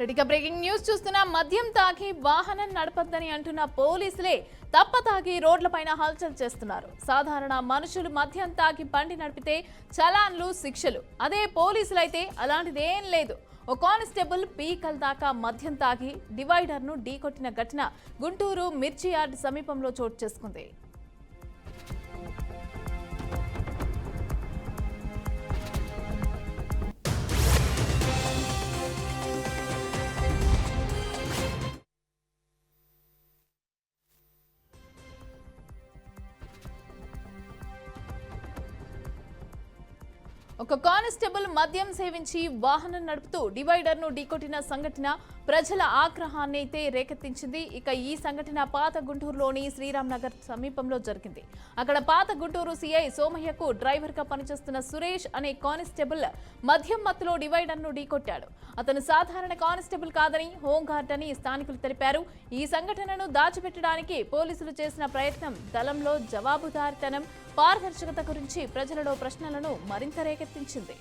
Breaking news చూస్తున్నా మద్యం తాగి వాహనం నడపొద్దని అంటున్న పోలీసులే తప్పతాగి రోడ్లపైన హల్చల్ చేస్తున్నారు. సాధారణ మనుషులు మద్యం తాగి బండి నడిపితే చలాన్లు, శిక్షలు. అదే పోలీసులైతే అలాంటిదేం లేదు. ఓ కానిస్టేబుల్ పీకల్ దాకా మద్యం తాగి డివైడర్ను ఢీకొట్టిన ఘటన గుంటూరు మిర్చి యార్డ్ సమీపంలో చోటు చేసుకుంది. ఒక కానిస్టేబుల్ మద్యం సేవించి వాహనం నడుపుతూ డివైడర్ను ఢీకొట్టిన సంఘటన ప్రజల ఆగ్రహాన్ని అయితే రేకెత్తించింది. ఇక ఈ సంఘటన పాత గుంటూరులోని శ్రీరామ్ నగర్ సమీపంలో జరిగింది. అక్కడ పాత గుంటూరు సిఐ సోమయ్యకు డ్రైవర్గా పనిచేస్తున్న సురేష్ అనే కానిస్టేబుల్ మద్యం మత్తులో డివైడర్ను ఢీకొట్టాడు. అతను సాధారణ కానిస్టేబుల్ కాదని, హోంగార్డ్ అని స్థానికులు తెలిపారు. ఈ సంఘటనను దాచిపెట్టడానికి పోలీసులు చేసిన ప్రయత్నం దళంలో జవాబుదారీతనం, పారదర్శకత గురించి ప్రజలలో ప్రశ్నలను మరింత రేకెత్తించింది.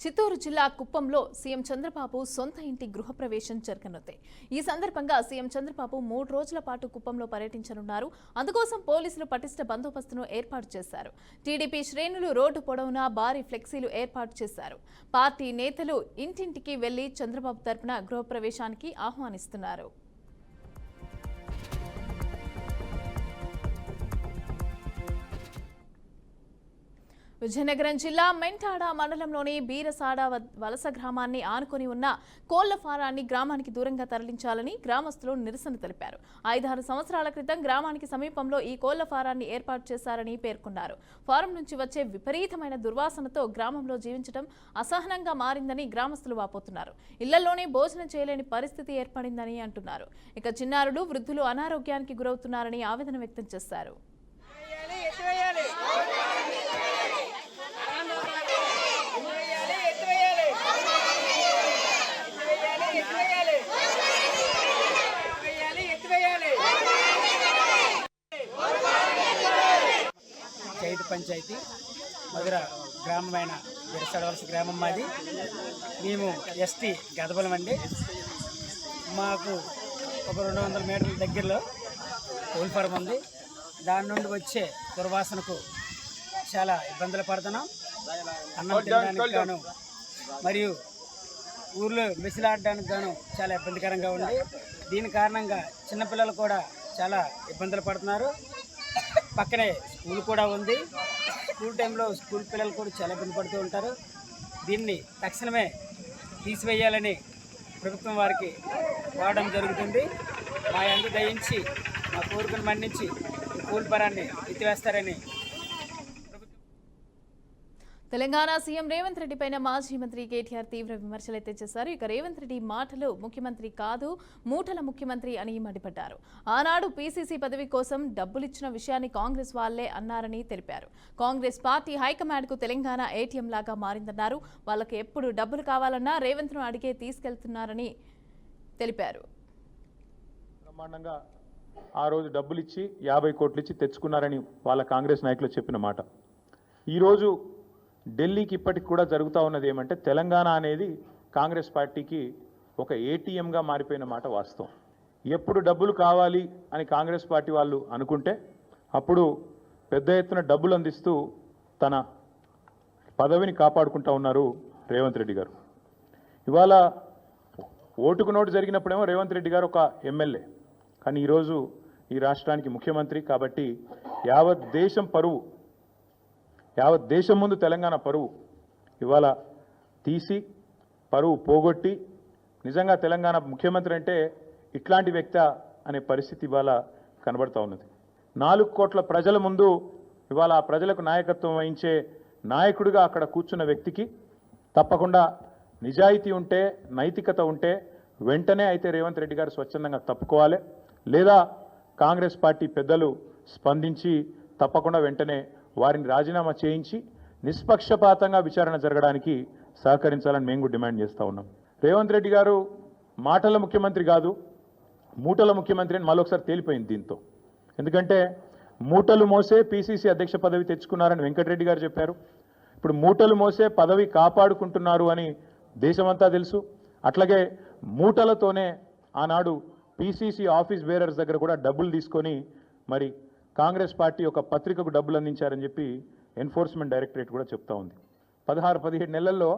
చిత్తూరు జిల్లా కుప్పంలో సీఎం చంద్రబాబు సొంత ఇంటి గృహప్రవేశం జరగనుంది. ఈ సందర్భంగా సీఎం చంద్రబాబు 3 రోజుల పాటు కుప్పంలో పర్యటించనున్నారు. అందుకోసం పోలీసులు పటిష్ట బందోబస్తును ఏర్పాటు చేశారు. టీడీపీ శ్రేణులు రోడ్డు పొడవునా భారీ ఫ్లెక్సీలు ఏర్పాటు చేశారు. పార్టీ నేతలు ఇంటింటికి వెళ్లి చంద్రబాబు తరపున గృహప్రవేశానికి ఆహ్వానిస్తున్నారు. విజయనగరం జిల్లా మెంటాడ మండలంలోని బీరసాడ వలస గ్రామాన్ని ఆనుకొని ఉన్న కోళ్ల ఫారాన్ని గ్రామానికి దూరంగా తరలించాలని గ్రామస్తులు నిరసన తెలిపారు. 5-6 సంవత్సరాల క్రితం గ్రామానికి సమీపంలో ఈ కోళ్ల ఫారాన్ని ఏర్పాటు చేశారని పేర్కొన్నారు. ఫారం నుంచి వచ్చే విపరీతమైన దుర్వాసనతో గ్రామంలో జీవించడం అసహనంగా మారిందని గ్రామస్తులు వాపోతున్నారు. ఇళ్లలోనే భోజనం చేయలేని పరిస్థితి ఏర్పడిందని అంటున్నారు. ఇక చిన్నారులు, వృద్ధులు అనారోగ్యానికి గురవుతున్నారని ఆవేదన వ్యక్తం చేశారు. చైత పంచాయతీ మధుర గ్రామమైన బిరసడవలస గ్రామం మాది. మేము ఎస్టీ గదబలం అండి. మాకు ఒక 200 మీటర్ల దగ్గరలో కోళ్ళ ఫారం ఉంది. దాని నుండి వచ్చే దుర్వాసనకు చాలా ఇబ్బందులు పడుతున్నాం. అన్నం తినడానికి గాను మరియు ఊర్లో మెసిలాడడానికి గాను చాలా ఇబ్బందికరంగా ఉంది. దీని కారణంగా చిన్నపిల్లలు కూడా చాలా ఇబ్బందులు పడుతున్నారు. పక్కనే స్కూల్ కూడా ఉంది. స్కూల్ టైంలో స్కూల్ పిల్లలు కూడా చాలా ఇబ్బంది పడుతూ ఉంటారు. దీన్ని తక్షణమే తీసివేయాలని ప్రభుత్వం వారికి వాడడం జరుగుతుంది. మా యందు దయించి మా కోరికను మన్నించి స్కూల్ పరాన్ని ఎత్తివేస్తారని. తెలంగాణ సీఎం రేవంత్ రెడ్డి పైన మాజీ మంత్రి కేటీఆర్ తీవ్ర విమర్శలైతే చేశారు. ఇక రేవంత్ రెడ్డి మాటలు ముఖ్యమంత్రి కాదు, మూటల ముఖ్యమంత్రి అని మండిపడ్డారు. ఆనాడు పీసీసీ పదవి కోసం డబ్బులిచ్చిన విషయాన్ని కాంగ్రెస్ వాళ్లే అన్నారని తెలిపారు. కాంగ్రెస్ పార్టీ హైకమాండ్కు తెలంగాణ ఏటీఎం లాగా మారిందన్నారు. వాళ్ళకి ఎప్పుడు డబ్బులు కావాలన్నా రేవంత్ను అడిగే తీసుకెళ్తున్నారని తెలిపారు. బ్రహ్మాండంగా ఆ రోజు డబ్బులు ఇచ్చి 50 కోట్లు ఇచ్చి తెచ్చుకున్నారని వాళ్ళ కాంగ్రెస్ నాయకులు చెప్పిన మాట ఈరోజు ఢిల్లీకి ఇప్పటికి కూడా జరుగుతూ ఉన్నది ఏమంటే, తెలంగాణ అనేది కాంగ్రెస్ పార్టీకి ఒక ఏటీఎంగా మారిపోయిన మాట వాస్తవం. ఎప్పుడు డబ్బులు కావాలి అని కాంగ్రెస్ పార్టీ వాళ్ళు అనుకుంటే అప్పుడు పెద్ద ఎత్తున డబ్బులు అందిస్తూ తన పదవిని కాపాడుకుంటూ ఉన్నారు రేవంత్ రెడ్డి గారు. ఇవాళ ఓటుకు నోటు జరిగినప్పుడేమో రేవంత్ రెడ్డి గారు ఒక ఎమ్మెల్యే, కానీ ఈరోజు ఈ రాష్ట్రానికి ముఖ్యమంత్రి. కాబట్టి యావత్ దేశం ముందు తెలంగాణ పరువు ఇవాళ తీసి పరువు పోగొట్టి నిజంగా తెలంగాణ ముఖ్యమంత్రి అంటే ఇట్లాంటి వ్యక్తి అనే పరిస్థితి ఇవాళ కనబడతా ఉన్నది. 4 కోట్ల ప్రజల ముందు ఇవాళ ఆ ప్రజలకు నాయకత్వం వహించే నాయకుడిగా అక్కడ కూర్చున్న వ్యక్తికి తప్పకుండా నిజాయితీ ఉంటే, నైతికత ఉంటే వెంటనే అయితే రేవంత్ రెడ్డి గారు స్వచ్ఛందంగా తప్పుకోవాలి, లేదా కాంగ్రెస్ పార్టీ పెద్దలు స్పందించి తప్పకుండా వెంటనే వారిని రాజీనామా చేయించి నిష్పక్షపాతంగా విచారణ జరగడానికి సహకరించాలని మేము డిమాండ్ చేస్తూ ఉన్నాం. రేవంత్ రెడ్డి గారు మాటల ముఖ్యమంత్రి కాదు, మూటల ముఖ్యమంత్రి అని మళ్ళొకసారి తేలిపోయింది దీంతో. ఎందుకంటే మూటలు మోసే పీసీసీ అధ్యక్ష పదవి తెచ్చుకున్నారని వెంకటరెడ్డి గారు చెప్పారు. ఇప్పుడు మూటలు మోసే పదవి కాపాడుకుంటున్నారు అని దేశమంతా తెలుసు. అట్లాగే మూటలతోనే ఆనాడు పీసీసీ ఆఫీస్ బేరర్స్ దగ్గర కూడా డబ్బులు తీసుకొని మరి కాంగ్రెస్ పార్టీ ఒక పత్రికకు డబ్బులు అందించారని చెప్పి ఎన్ఫోర్స్మెంట్ డైరెక్టరేట్ కూడా చెప్తా ఉంది. 16-17 నెలల్లో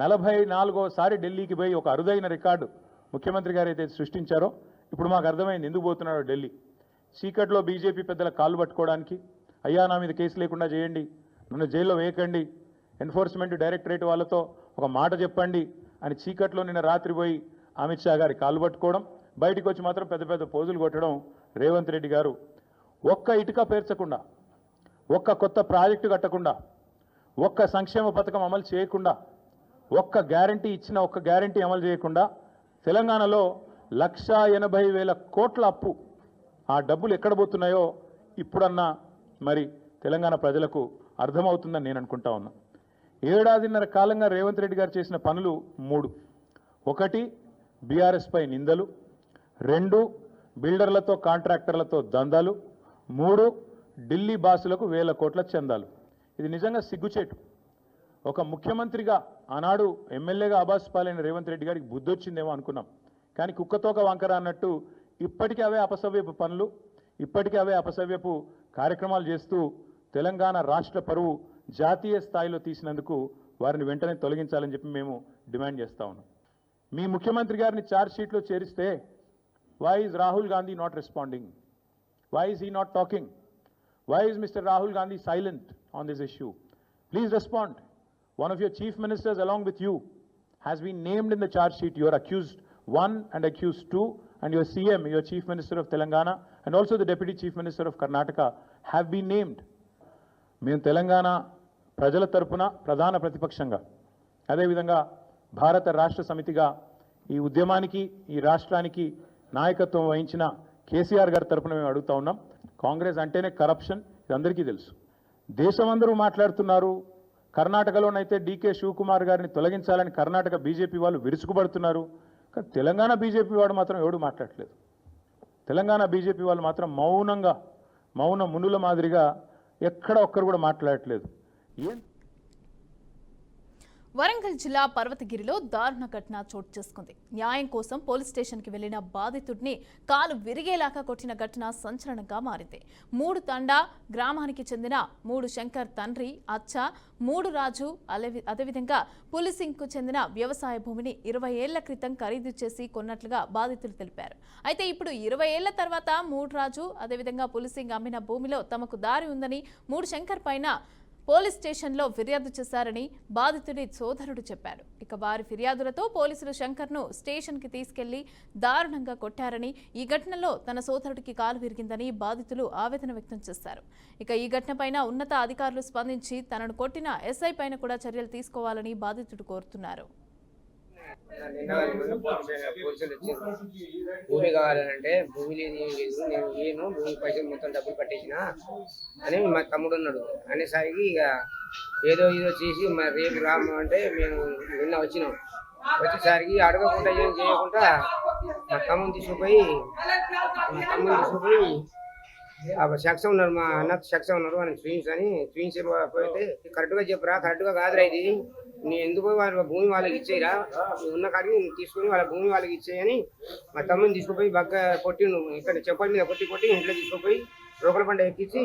44సారి ఢిల్లీకి పోయి ఒక అరుదైన రికార్డు ముఖ్యమంత్రి గారు అయితే సృష్టించారో ఇప్పుడు మాకు అర్థమైంది ఎందుకు పోతున్నాడో ఢిల్లీ. చీకట్లో బీజేపీ పెద్దల కాళ్ళు పట్టుకోవడానికి, అయ్యా నా మీద కేసు లేకుండా చేయండి, నన్ను జైల్లో వేయకండి, ఎన్ఫోర్స్మెంట్ డైరెక్టరేట్ వాళ్ళతో ఒక మాట చెప్పండి అని చీకట్లో నిన్న రాత్రి పోయి అమిత్ షా గారి కాళ్ళు పట్టుకోవడం, బయటికి వచ్చి మాత్రం పెద్ద పెద్ద పోజులు కొట్టడం. రేవంత్ రెడ్డి గారు ఒక్క ఇటుక పేర్చకుండా, ఒక్క కొత్త ప్రాజెక్టు కట్టకుండా, ఒక్క సంక్షేమ పథకం అమలు చేయకుండా, ఒక్క గ్యారంటీ ఇచ్చిన ఒక్క గ్యారంటీ అమలు చేయకుండా తెలంగాణలో 1,80,000 కోట్ల అప్పు, ఆ డబ్బులు ఎక్కడ పోతున్నాయో ఇప్పుడన్నా మరి తెలంగాణ ప్రజలకు అర్థమవుతుందని నేను అనుకుంటా ఉన్నా. 7 ఏడాదిన్నర కాలంగా రేవంత్ రెడ్డి గారు చేసిన పనులు 3. 1 బీఆర్ఎస్ పై నిందలు, 2 బిల్డర్లతో కాంట్రాక్టర్లతో దందాలు, 3 ఢిల్లీ బాసులకు 1,000 కోట్ల చందాలు. ఇది నిజంగా సిగ్గుచేటు. ఒక ముఖ్యమంత్రిగా ఆనాడు ఎమ్మెల్యేగా ఆబాస్ పాలైన రేవంత్ రెడ్డి గారికి బుద్ధి వచ్చిందేమో అనుకున్నాం. కానీ కుక్కతోక వంకర అన్నట్టు ఇప్పటికీ అవే అపసవ్యపు పనులు, ఇప్పటికీ అవే అపసవ్యపు కార్యక్రమాలు చేస్తూ తెలంగాణ రాష్ట్ర పరువు జాతీయ స్థాయిలో తీసినందుకు వారిని వెంటనే తొలగించాలని చెప్పి మేము డిమాండ్ చేస్తా ఉన్నాం. మీ ముఖ్యమంత్రి గారిని ఛార్జ్ షీట్లో చేరిస్తే why is Rahul Gandhi not responding? Why is he not talking? Why is mister Rahul Gandhi silent on this issue? Please respond. One of your chief ministers along with you has been named in the charge sheet. You are accused 1 and accused 2, and your CM, your chief minister of Telangana, and also the deputy chief minister of Karnataka have been named. మేము తెలంగాణ ప్రజల తరపున ప్రధాన ప్రతిపక్షంగా, అదేవిధంగా భారత రాష్ట్ర సమితిగా ఈ ఉద్యమానికి, ఈ రాష్ట్రానికి నాయకత్వం వహించిన కేసీఆర్ గారి తరపున మేము అడుగుతా ఉన్నాం. కాంగ్రెస్ అంటేనే కరప్షన్, ఇది అందరికీ తెలుసు. దేశమందరూ మాట్లాడుతున్నారు. కర్ణాటకలోనైతే డీకే శివకుమార్ గారిని తొలగించాలని కర్ణాటక బీజేపీ వాళ్ళు విరుచుకుపడుతున్నారు. కానీ తెలంగాణ బీజేపీ వాడు మాత్రం ఎవడు మాట్లాడట్లేదు. తెలంగాణ బీజేపీ వాళ్ళు మాత్రం మౌన మునుల మాదిరిగా ఎక్కడ ఒక్కరు కూడా మాట్లాడట్లేదు. ఏం వరంగల్ జిల్లా పర్వతగిరిలో దారుణ ఘటన చోటు చేసుకుంది. న్యాయం కోసం పోలీస్ స్టేషన్కి వెళ్లిన బాధితుడిని కాలు విరిగేలాగా కొట్టిన ఘటన సంచలనంగా మారింది. 3 తండా గ్రామానికి చెందిన 3 శంకర్ తండ్రి అచ్చ, 3 రాజు అదేవిధంగా పులిసింగ్కు చెందిన వ్యవసాయ భూమిని 20 ఏళ్ల క్రితం ఖరీదు చేసి కొన్నట్లుగా బాధితులు తెలిపారు. అయితే ఇప్పుడు 20 ఏళ్ల తర్వాత 3 రాజు అదేవిధంగా పులిసింగ్ అమ్మిన భూమిలో తమకు దారి ఉందని 3 శంకర్ పైన పోలీస్ స్టేషన్లో ఫిర్యాదు చేశారని బాధితుడి సోదరుడు చెప్పాడు. ఇక వారి ఫిర్యాదులతో పోలీసులు శంకర్ను స్టేషన్కి తీసుకెళ్లి దారుణంగా కొట్టారని, ఈ ఘటనలో తన సోదరుడికి కాలు విరిగిందని బాధితులు ఆవేదన వ్యక్తం చేశారు. ఇక ఈ ఘటనపైన ఉన్నత అధికారులు స్పందించి తనను కొట్టిన ఎస్ఐ పైన కూడా చర్యలు తీసుకోవాలని బాధితుడు కోరుతున్నారు. భూమి కావాలంటే భూమి లేదు, నేను ఏను భూమి పైసలు మొత్తం డబ్బులు కట్టేసిన అని మా తమ్ముడు ఉన్నాడు అనేసరికి ఇక ఏదో చేసి రేపు రాము అంటే మేము నిన్న వచ్చినాం. వచ్చేసరికి అడగకుండా ఏం చేయకుండా మా తమ్ముని తీసుకుపోయి సెక్షన్ ఉన్నారు, మా అన్న సెక్షన్ ఉన్నారు అని ట్విన్స్ పోతే కరెక్ట్గా చెప్పరా, కరెక్ట్గా కాదురా ఇది, నీ ఎందుకు వాళ్ళ భూమి వాళ్ళకి ఇచ్చేయరా, ఉన్న కాడికి తీసుకుని వాళ్ళ భూమి వాళ్ళకి ఇచ్చేయని మా తమ్ముని తీసుకుపోయి బాగా కొట్టి, ఇక్కడ చెప్పల మీద కొట్టి ఇంట్లో తీసుకుపోయి రోకల పంట ఎక్కించి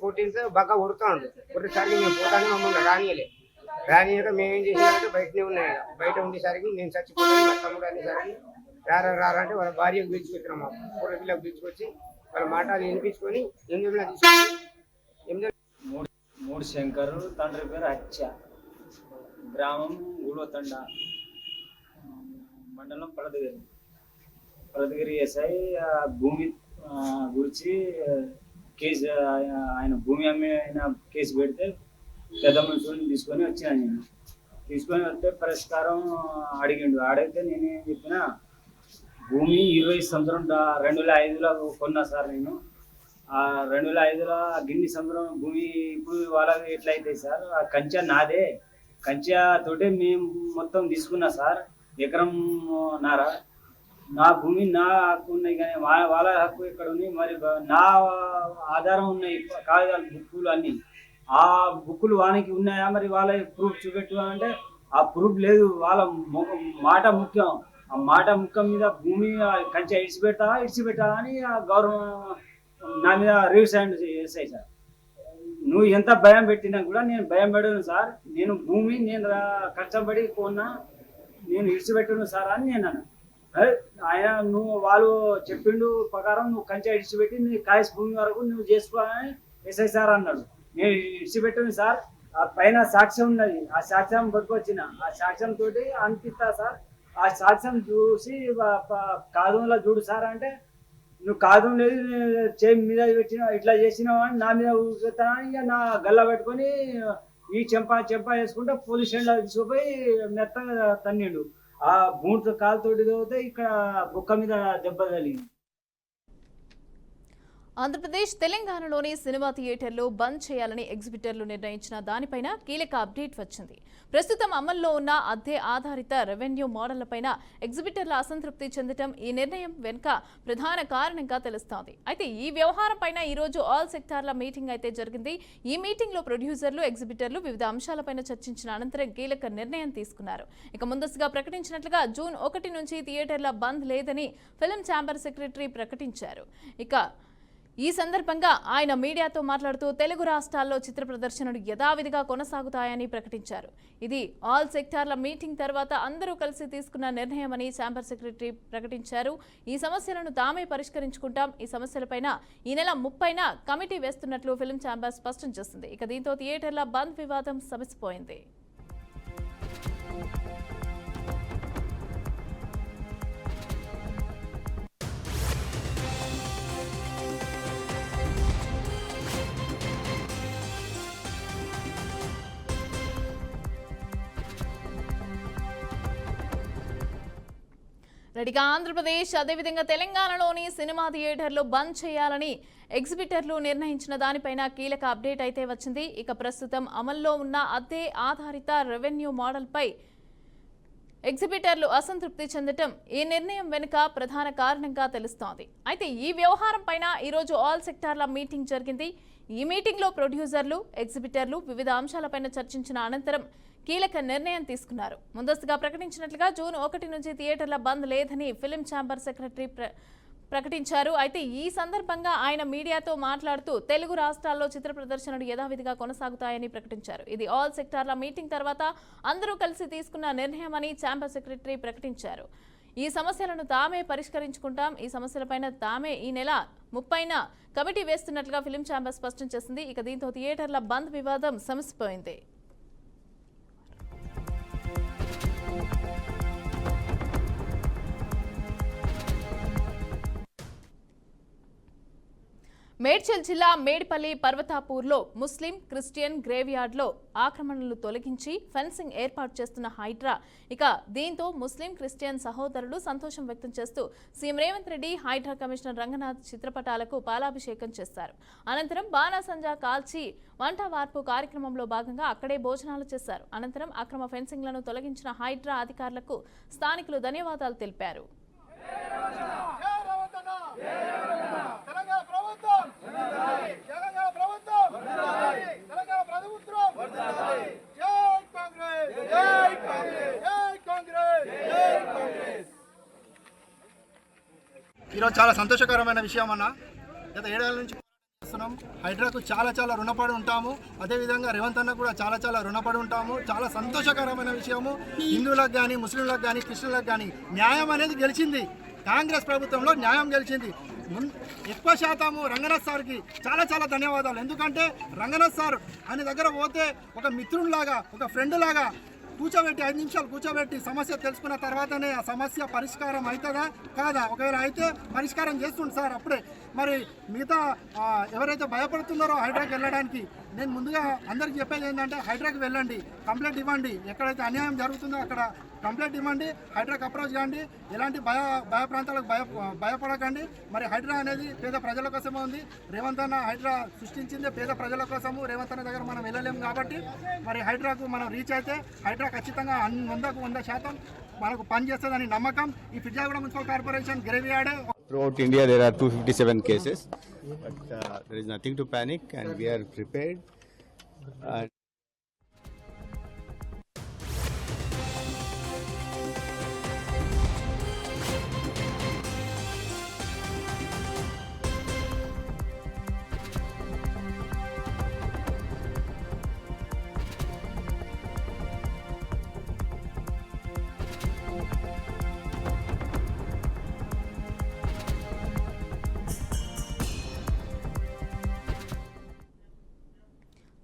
కొట్టింటే బాగా కొడుతూ ఉంటుంది. కొట్టేసరికి మేము పోతానే మమ్మల్ని రానియక మేమేం చేసామంటే బయటనే ఉన్నాయి. బయట ఉండేసరికి నేను చచ్చిపోతాను మా తమ్ముడు అనేసరికి రారంటే వాళ్ళ భార్యకు పిలుచుకొచ్చినాం, మా పూర్వ పిల్లలకు పిలుచుకొచ్చి వాళ్ళ మాటలు వినిపించుకొని 3 శంకర్, తండ్రి పేరు అచ్చ, గ్రామం గూడోతండ, మండలం పడదగిరి ఎస్ఐ భూమి గురించి కేసు ఆయన భూమి అమ్మిన కేసు పెడితే పెద్ద మనుషులను తీసుకొని వచ్చినా నేను. తీసుకొని వస్తే పరిష్కారం అడిగితే నేనేం చెప్పిన, భూమి 20 సంవత్సరం 2005లో కొన్నా సార్ నేను. ఆ 2005లో గిన్ని సంవత్సరం భూమి ఇప్పుడు వాళ్ళకి ఎట్లయితే సార్, ఆ కంచె నాదే, కంచె తోటే మేము మొత్తం తీసుకున్నా సార్. ఎకరం నారా నా భూమి నా హక్కు ఉన్నాయి, కానీ వాళ్ళ హక్కు ఎక్కడ ఉంది? మరి నా ఆధారం ఉన్నాయి కాగితాలు బుక్కులు అన్నీ. ఆ బుక్కులు వానికి ఉన్నాయా? మరి వాళ్ళ ప్రూఫ్ చూపెట్టు అంటే ఆ ప్రూఫ్ లేదు. వాళ్ళ మాట ముఖ్యం. ఆ మాట ముఖ్యం మీద భూమి కంచె ఇడిచిపెట్టా అని ఆ గవర్నమెంట్ నా మీద రివ్యూస్ చేస్తాయి సార్. నువ్వు ఎంత భయం పెట్టినా కూడా నేను భయం పెట్టను సార్. నేను భూమి నేను కష్టపడి కొన్నా, నేను ఇడిచిపెట్టను సార్ అని నేను అన్నా. ఆయన నువ్వు వాళ్ళు చెప్పిండు ప్రకారం నువ్వు కంచె ఇడిచిపెట్టి నీ కాయస్ భూమి వరకు నువ్వు చేసుకోవాలని ఎస్ఐ సార్ అన్నాడు. నేను ఇడిచిపెట్టాను సార్. ఆ పైన సాక్ష్యం ఉన్నది, ఆ సాక్ష్యం పట్టుకొచ్చిన, ఆ సాక్ష్యం తోటి అనిపిస్తా సార్. ఆ సాక్ష్యం చూసి కాదంలో చూడు సార్ అంటే, నువ్వు కాదం లేదు చేయి మీద పెట్టిన ఇట్లా చేసినావు అని నా మీద ఊగుతానని ఇక నా గల్లా పెట్టుకొని ఈ చెంప వేసుకుంటే పోలీస్ స్టేషన్లో తీసుకుపోయి మెత్తగా తన్నిండు. ఆ బూట్ కాలుతోటి తోతే ఇక్కడ బొక్క మీద దెబ్బ తగిలింది. ఆంధ్రప్రదేశ్ తెలంగాణలోని సినిమా థియేటర్లు బంద్ చేయాలని ఎగ్జిబిటర్లు నిర్ణయించిన దానిపైన కీలక అప్డేట్ వచ్చింది. ప్రస్తుతం అమల్లో ఉన్న అద్దె ఆధారిత రెవెన్యూ మోడళ్లపైన ఎగ్జిబిటర్ల అసంతృప్తి చెందడం ఈ నిర్ణయం వెనుక ప్రధాన కారణంగా తెలుస్తోంది. అయితే ఈ వ్యవహారంపైన ఈ రోజు ఆల్ సెక్టార్ల మీటింగ్ అయితే జరిగింది. ఈ మీటింగ్ లో ప్రొడ్యూసర్లు, ఎగ్జిబిటర్లు వివిధ అంశాలపైన చర్చించిన అనంతరం కీలక నిర్ణయం తీసుకున్నారు. ఇక ముందస్తుగా ప్రకటించినట్లుగా జూన్ 1 నుంచి థియేటర్ల బంద్ లేదని ఫిల్మ్ ఛాంబర్ సెక్రటరీ ప్రకటించారు. ఇక ఈ సందర్భంగా ఆయన మీడియాతో మాట్లాడుతూ తెలుగు రాష్ట్రాల్లో చిత్ర ప్రదర్శనలు యథావిధిగా కొనసాగుతాయని ప్రకటించారు. ఇది ఆల్ సెక్టార్ల మీటింగ్ తర్వాత అందరూ కలిసి తీసుకున్న నిర్ణయమని ఛాంబర్ సెక్రటరీ ప్రకటించారు. ఈ సమస్యలను తామే పరిష్కరించుకుంటాం. ఈ సమస్యలపైన ఈ నెల 30న కమిటీ వేస్తున్నట్లు ఫిల్మ్ ఛాంబర్ స్పష్టం చేసింది. ఇక దీంతో థియేటర్ల బంద్ వివాదం సమసిపోయింది. రెడీగా ఆంధ్రప్రదేశ్ అదేవిధంగా తెలంగాణలోని సినిమా థియేటర్లు బంద్ చేయాలని ఎగ్జిబిటర్లు నిర్ణయించిన దానిపైన కీలక అప్డేట్ అయితే వచ్చింది. ఇక ప్రస్తుతం అమల్లో ఉన్న అద్దె ఆధారిత రెవెన్యూ మోడల్పై ఎగ్జిబిటర్లు అసంతృప్తి చెందటం ఈ నిర్ణయం వెనుక ప్రధాన కారణంగా తెలుస్తోంది. అయితే ఈ వ్యవహారం పైన ఈరోజు ఆల్ సెక్టార్ల మీటింగ్ జరిగింది. ఈ మీటింగ్లో ప్రొడ్యూసర్లు, ఎగ్జిబిటర్లు వివిధ అంశాలపైన చర్చించిన అనంతరం కీలక నిర్ణయం తీసుకున్నారు. ముందస్తుగా ప్రకటించినట్లుగా జూన్ 1 నుంచి థియేటర్ల బంద్ లేదని ఫిల్మ్ ఛాంబర్ సెక్రటరీ ప్రకటించారు. అయితే ఈ సందర్భంగా ఆయన మీడియాతో మాట్లాడుతూ తెలుగు రాష్ట్రాల్లో చిత్ర ప్రదర్శనలు యథావిధిగా కొనసాగుతాయని ప్రకటించారు. ఇది ఆల్ సెక్టార్ల మీటింగ్ తర్వాత అందరూ కలిసి తీసుకున్న నిర్ణయమని ఛాంబర్ సెక్రటరీ ప్రకటించారు. ఈ సమస్యలను తామే పరిష్కరించుకుంటాం. ఈ సమస్యలపైన తామే ఈ నెల 30న కమిటీ వేస్తున్నట్లుగా ఫిల్మ్ ఛాంబర్ స్పష్టం చేసింది. ఇక దీంతో థియేటర్ల బంద్ వివాదం సమసిపోయింది. మేడ్చల్ జిల్లా మేడిపల్లి పర్వతాపూర్లో ముస్లిం, క్రిస్టియన్ గ్రేవ్యార్డ్లో ఆక్రమణలు తొలగించి ఫెన్సింగ్ ఏర్పాటు చేస్తున్న హైడ్రా. ఇక దీంతో ముస్లిం, క్రిస్టియన్ సహోదరులు సంతోషం వ్యక్తం చేస్తూ సీఎం రేవంత్ రెడ్డి, హైడ్రా కమిషనర్ రంగనాథ్ చిత్రపటాలకు పాలాభిషేకం చేస్తారు. అనంతరం బాణాసంజా కాల్చి వంట వార్పు కార్యక్రమంలో భాగంగా అక్కడే భోజనాలు చేశారు. అనంతరం అక్రమ ఫెన్సింగ్లను తొలగించిన హైడ్రా అధికారులకు స్థానికులు ధన్యవాదాలు తెలిపారు. ఈరోజు చాలా సంతోషకరమైన విషయం అన్న. గత 7 ఏళ్ల నుంచి చేస్తున్నాం. హైడ్రాకు చాలా రుణపడి ఉంటాము. అదేవిధంగా రేవంత్ అన్న కూడా చాలా రుణపడి ఉంటాము. చాలా సంతోషకరమైన విషయము. హిందువులకు కానీ, ముస్లింలకు కానీ, క్రిస్టియన్లకు కానీ న్యాయం అనేది గెలిచింది. కాంగ్రెస్ ప్రభుత్వంలో న్యాయం గెలిచింది. ఎక్కువ శాతము రంగనాథ్ సార్కి చాలా ధన్యవాదాలు. ఎందుకంటే రంగనాథ్ సార్ ఆయన దగ్గర పోతే ఒక మిత్రునిలాగా, ఒక ఫ్రెండ్ లాగా కూర్చోబెట్టి 5 నిమిషాలు కూర్చోబెట్టి సమస్య తెలుసుకున్న తర్వాతనే ఆ సమస్య పరిష్కారం అవుతుందా కాదా, ఒకవేళ అయితే పరిష్కారం చేస్తుండు సార్ అప్పుడే. మరి మిగతా ఎవరైతే భయపడుతున్నారో హైడ్రాకి వెళ్ళడానికి, నేను ముందుగా అందరికీ చెప్పేది ఏంటంటే హైడ్రాకి వెళ్ళండి, కంప్లైంట్ ఇవ్వండి, ఎక్కడైతే అన్యాయం జరుగుతుందో అక్కడ కంప్లైంట్ ఇవ్వండి, హైడ్రాకి అప్రోచ్ కాండి, ఎలాంటి భయ ప్రాంతాలకు భయపడకండి. మరి హైడ్రా అనేది పేద ప్రజల కోసమే ఉంది. రేవంత్ అన్న హైడ్రా సృష్టించిందే పేద ప్రజల కోసము. రేవంత్ అన్న దగ్గర మనం వెళ్ళలేము కాబట్టి మరి హైడ్రాకు మనం రీచ్ అయితే హైడ్రా ఖచ్చితంగా 100% మనకు పనిచేస్తుందని నమ్మకం. ఈ ఫిర్యాదుగూడ municipal corporation graveyard. Throughout India, there are 257 cases, but there is nothing to panic, and we are prepared.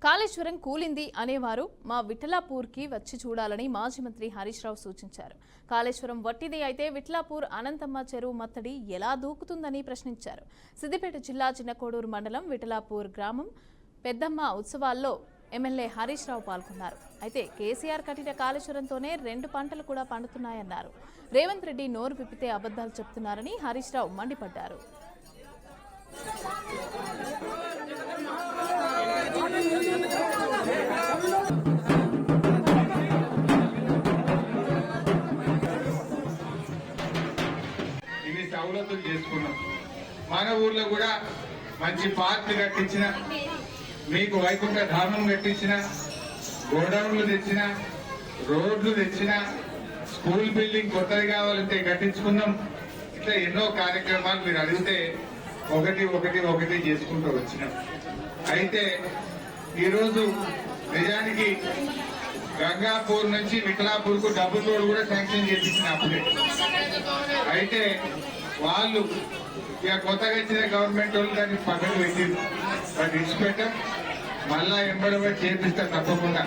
Kaleshwaram కూలింది అనేవారు మా విఠలాపూర్కి వచ్చి చూడాలని మాజీ మంత్రి హరీష్ రావు సూచించారు. కాళేశ్వరం వట్టిది అయితే విఠలాపూర్ అనంతమ్మ చెరువు మత్తడి ఎలా దూకుతుందని ప్రశ్నించారు. సిద్దిపేట జిల్లా చిన్నకోడూరు మండలం విఠలాపూర్ గ్రామం పెద్దమ్మ ఉత్సవాల్లో ఎమ్మెల్యే హరీష్ రావు పాల్గొన్నారు. అయితే కేసీఆర్ కట్టిన కాళేశ్వరంతోనే 2 పంటలు కూడా పండుతున్నాయన్నారు. రేవంత్ రెడ్డి నోరు విప్పితే అబద్ధాలు చెప్తున్నారని హరీష్ రావు మండిపడ్డారు. ఇన్ని సౌలతులు చేసుకున్నాం. మన ఊర్లో కూడా మంచి పార్కులు కట్టించిన, మీకు వైకుంఠ ధామం కట్టించిన, గోడౌన్లు తెచ్చిన, రోడ్లు తెచ్చిన, స్కూల్ బిల్డింగ్ కొత్తది కావాలంటే కట్టించుకున్నాం. ఇట్లా ఎన్నో కార్యక్రమాలు మీరు అడిగితే ఒకటి చేసుకుంటూ వచ్చినాం. అయితే ఈరోజు నిజానికి గంగాపూర్ నుంచి విఠలాపూర్ కు డబుల్ రోడ్ కూడా శాంక్షన్ చేపించిన అప్పుడే. అయితే వాళ్ళు ఇక కొత్తగా ఇచ్చిన గవర్నమెంట్ వాళ్ళు దాన్ని పక్కన పెట్టింది. బట్ ఇన్స్పెక్టర్ మళ్ళా ఎంబడబడి చేపిస్తారు తప్పకుండా.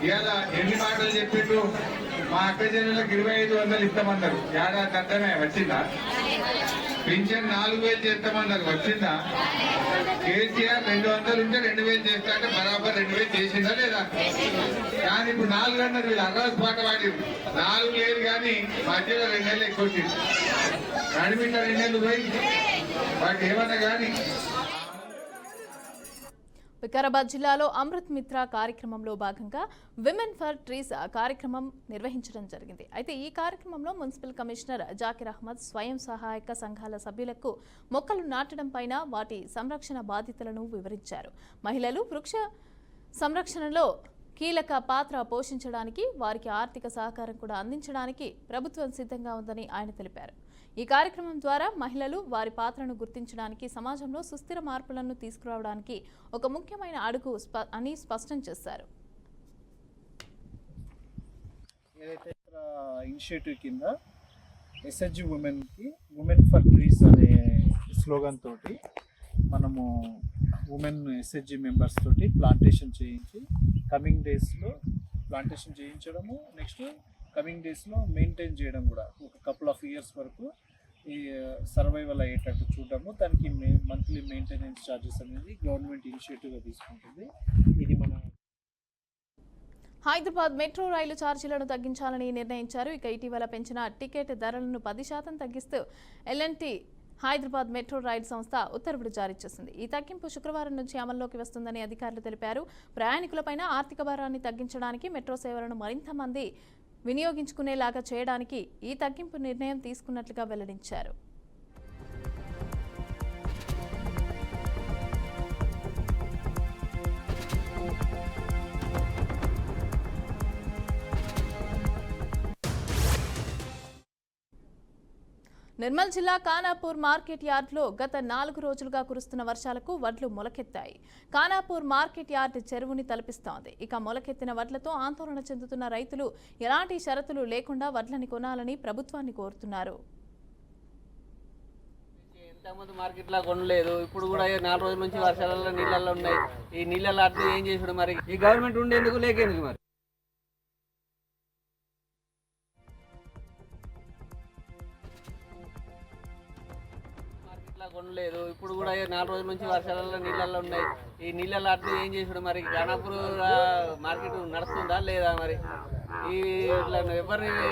ఇవాళ ఎన్ని మాటలు చెప్పిండ్రు, మా అక్క జనులకు 2500 ఇస్తామన్నారు. ఏడాది అర్థమే వచ్చిందా? పింఛన్ 4000 చేస్తామన్నారు, వచ్చిందా? కేసీఆర్ 200 ఉంటే 2000 చేస్తా అంటే బరాబర్ 2000 చేసిందా లేదా? కానీ ఇప్పుడు 4 అన్నారు. వీళ్ళు అర్రాజు పాట పాడి 4 లేదు కానీ మధ్యలో 2 నెలలు ఎక్కువ వచ్చింది. నడిమిట 2 నెలలు పోయి వాటి ఏమన్నా కానీ. వికారాబాద్ జిల్లాలో అమృత్ మిత్ర కార్యక్రమంలో భాగంగా విమెన్ ఫర్ ట్రీస్ కార్యక్రమం నిర్వహించడం జరిగింది. అయితే ఈ కార్యక్రమంలో మున్సిపల్ కమిషనర్ జాకిర్ అహ్మద్ స్వయం సహాయక సంఘాల సభ్యులకు మొక్కలు నాటడం పైన వాటి సంరక్షణ బాధ్యతలను వివరించారు. మహిళలు వృక్ష సంరక్షణలో కీలక పాత్ర పోషించడానికి, వారికి ఆర్థిక సహకారం కూడా అందించడానికి ప్రభుత్వం సిద్ధంగా ఉందని ఆయన తెలిపారు. ఈ కార్యక్రమం ద్వారా మహిళలు వారి పాత్రను గుర్తించడానికి, సమాజంలో సుస్థిర మార్పులను తీసుకురావడానికి ఒక ముఖ్యమైన అడుగు అని స్పష్టం చేశారు. ఏదైతే ఇనిషియేటివ్ కింద ఎస్హెచ్జి ఉమెన్ ఫర్ ట్రీస్ అనే స్లోగన్ తోటి మనము ఉమెన్ ఎస్హెచ్జి మెంబర్స్ తోటి ప్లాంటేషన్ చేయించి కమింగ్ డేస్లో ప్లాంటేషన్ చేయించడము, నెక్స్ట్ కమింగ్ డేస్లో మెయింటైన్ చేయడం కూడా ఒక కపుల్ ఆఫ్ ఇయర్స్ వరకు ఈ సర్వైవల్ అయ్యేటట్టు చూడడము. దానికి మంత్లీ మెయింటెనెన్స్ ఛార్జెస్ అనేది గవర్నమెంట్ ఇనిషియేటివ్గా తీసుకుంటుంది. ఇది మన హైదరాబాద్ మెట్రో రైలు ఛార్జీలను తగ్గించాలని నిర్ణయించారు. ఇక ఇటీవల పెంచిన టికెట్ ధరలను 10% తగ్గిస్తూ ఎల్ఎన్టీ హైదరాబాద్ మెట్రో రైలు సంస్థ ఉత్తర్వులు జారీ చేసింది. ఈ తగ్గింపు శుక్రవారం నుంచి అమల్లోకి వస్తుందని అధికారులు తెలిపారు. ప్రయాణికులపైన ఆర్థిక భారాన్ని తగ్గించడానికి, మెట్రో సేవలను మరింత మంది వినియోగించుకునేలాగా చేయడానికి ఈ తగ్గింపు నిర్ణయం తీసుకున్నట్లుగా వెల్లడించారు. నిర్మల్ జిల్లా ఖానాపూర్ మార్కెట్ యార్డ్లో గత 4 రోజులుగా కురుస్తున్న వర్షాలకు వడ్లు మొలకెత్తాయి. ఖానాపూర్ మార్కెట్ యార్డ్ చెరువుని తలపిస్తోంది. ఇక మొలకెత్తిన వడ్లతో ఆందోళన చెందుతున్న రైతులు ఎలాంటి షరతులు లేకుండా వడ్లని కొనాలని ప్రభుత్వాన్ని కోరుతున్నారు. ఇంతకుముందు మార్కెట్లో కొనలేదు, ఇప్పుడు కూడా 4 రోజుల నుంచి వర్షాలలో నీళ్ళల్లో ఉన్నాయి. ఈ నీళ్ళల్లో అట్లా ఏం చేసుడు మరి? ఈ గవర్నమెంట్ ఉండేందుకు లేకేందుకు మరి? కొనలేదు. ఇప్పుడు కూడా 4 రోజుల నుంచి వర్షాలలో నీళ్ళల్లో ఉన్నాయి. ఈ నీళ్ళల్లో అట్లా ఏం చేసుడు మరి? గణపూర్ మార్కెట్ నడుస్తుందా లేదా మరి? ఈ ఇట్లా ఎవరిని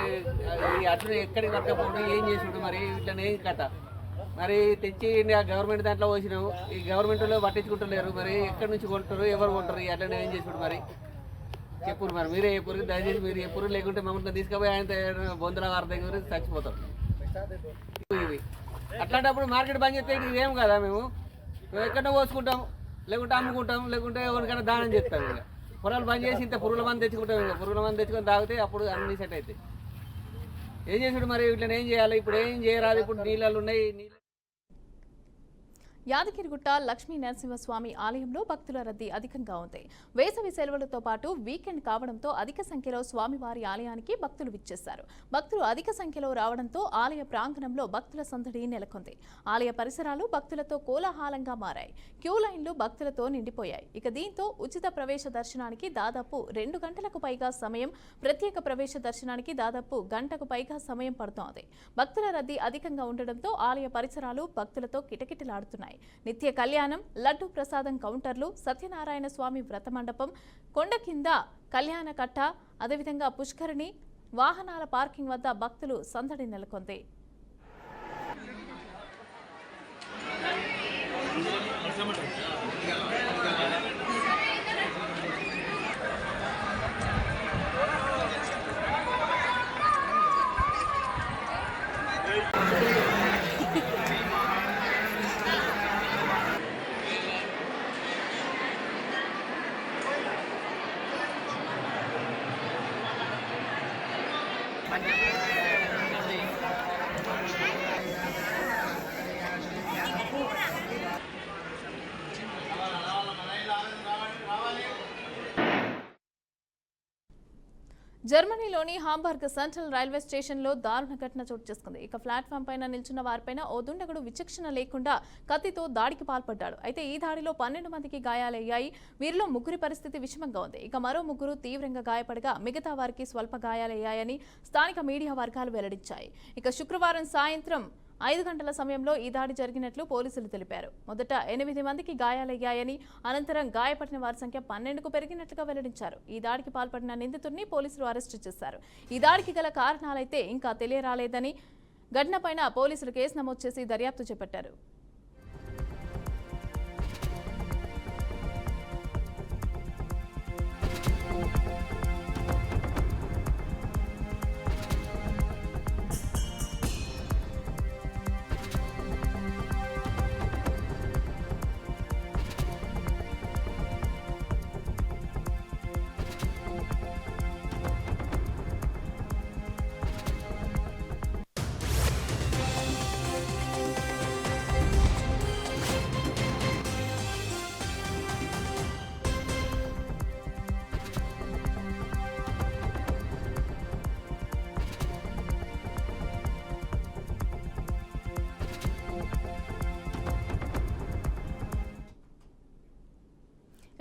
ఈ అట్లు ఎక్కడికి పట్టకపోవడం ఏం చేసుడు మరి? ఇట్లా ఏం కథ మరి? తెచ్చి గవర్నమెంట్ దాంట్లో పోసినావు, ఈ గవర్నమెంట్లో పట్టించుకుంటలేరు మరి. ఎక్కడి నుంచి కొంటారు, ఎవరు కొంటారు? అట్లనే ఏం చేసుడు మరి? చెప్పురు మరి, మీరే చెప్పురు, దయచేసి మీరు చెప్పురు. లేకుంటే మమ్మల్ని తీసుకుపోయి ఆయన బొందల వారి దగ్గర చచ్చిపోతాం. ఇవి అట్లాంటప్పుడు మార్కెట్ బంద్ చేస్తే ఇదేం కదా? మేము ఎక్కడో పోసుకుంటాం, లేకుంటే అమ్ముకుంటాం, లేకుంటే ఎవరికైనా దానం చేస్తాం. ఇక పొలాలు బంద్ చేసి ఇంత పురుగుల మంది తెచ్చుకుంటాం. ఇక పురుగుల మంది తెచ్చుకొని తాగితే అప్పుడు అన్ని సెట్ అవుతాయి. ఏం చేసుడు మరి? ఇట్లా ఏం చేయాలి? ఇప్పుడు ఏం చేయరాదు. ఇప్పుడు నీళ్ళు ఉన్నాయి. యాదగిరిగుట్ట లక్ష్మీ నరసింహస్వామి ఆలయంలో భక్తుల రద్దీ అధికంగా ఉంది. వేసవి సెలవులతో పాటు వీకెండ్ కావడంతో అధిక సంఖ్యలో స్వామివారి ఆలయానికి భక్తులు విచ్చేశారు. భక్తులు అధిక సంఖ్యలో రావడంతో ఆలయ ప్రాంగణంలో భక్తుల సందడి నెలకొంది. ఆలయ పరిసరాలు భక్తులతో కోలాహలంగా మారాయి. క్యూ లైన్లు భక్తులతో నిండిపోయాయి. ఇక దీంతో ఉచిత ప్రవేశ దర్శనానికి దాదాపు 2 గంటలకు పైగా సమయం, ప్రత్యేక ప్రవేశ దర్శనానికి దాదాపు గంటకు పైగా సమయం పడుతోంది. భక్తుల రద్దీ అధికంగా ఉండడంతో ఆలయ పరిసరాలు భక్తులతో కిటకిటలాడుతున్నాయి. నిత్య కళ్యాణం, లడ్డు ప్రసాదం కౌంటర్లు, సత్యనారాయణ స్వామి వ్రత మండపం, కొండ కింద కళ్యాణ కట్ట, అదేవిధంగా పుష్కరిణి, వాహనాల పార్కింగ్ వద్ద భక్తులు సందడి నెలకొంది. జర్మనీలోని హాంబర్గ్ సెంట్రల్ రైల్వే స్టేషన్లో దారుణ ఘటన చోటు చేసుకుంది. ఇక ప్లాట్ఫామ్ పైన నిల్చున్న వారిపైన ఓ దుండగుడు విచక్షణ లేకుండా కత్తితో దాడికి పాల్పడ్డాడు. అయితే ఈ దాడిలో 12 మందికి గాయాలయ్యాయి. వీరిలో 3 పరిస్థితి విషమంగా ఉంది. ఇక మరో 3 తీవ్రంగా గాయపడగా మిగతా వారికి స్వల్ప గాయాలయ్యాయని స్థానిక మీడియా వర్గాలు వెల్లడించాయి. ఇక శుక్రవారం సాయంత్రం 5 గంటల సమయంలో ఈ దాడి జరిగినట్లు పోలీసులు తెలిపారు. మొదట 8 మందికి గాయాలయ్యాయని, అనంతరం గాయపడిన వారి సంఖ్య 12కు పెరిగినట్లుగా వెల్లడించారు. ఈ దాడికి పాల్పడిన నిందితుడిని పోలీసులు అరెస్టు చేశారు. ఈ దాడికి గల కారణాలైతే ఇంకా తెలియరాలేదని, ఘటనపైన పోలీసులు కేసు నమోదు చేసి దర్యాప్తు చేపట్టారు.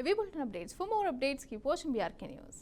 We will updates. For more updates, keep watching BRK News.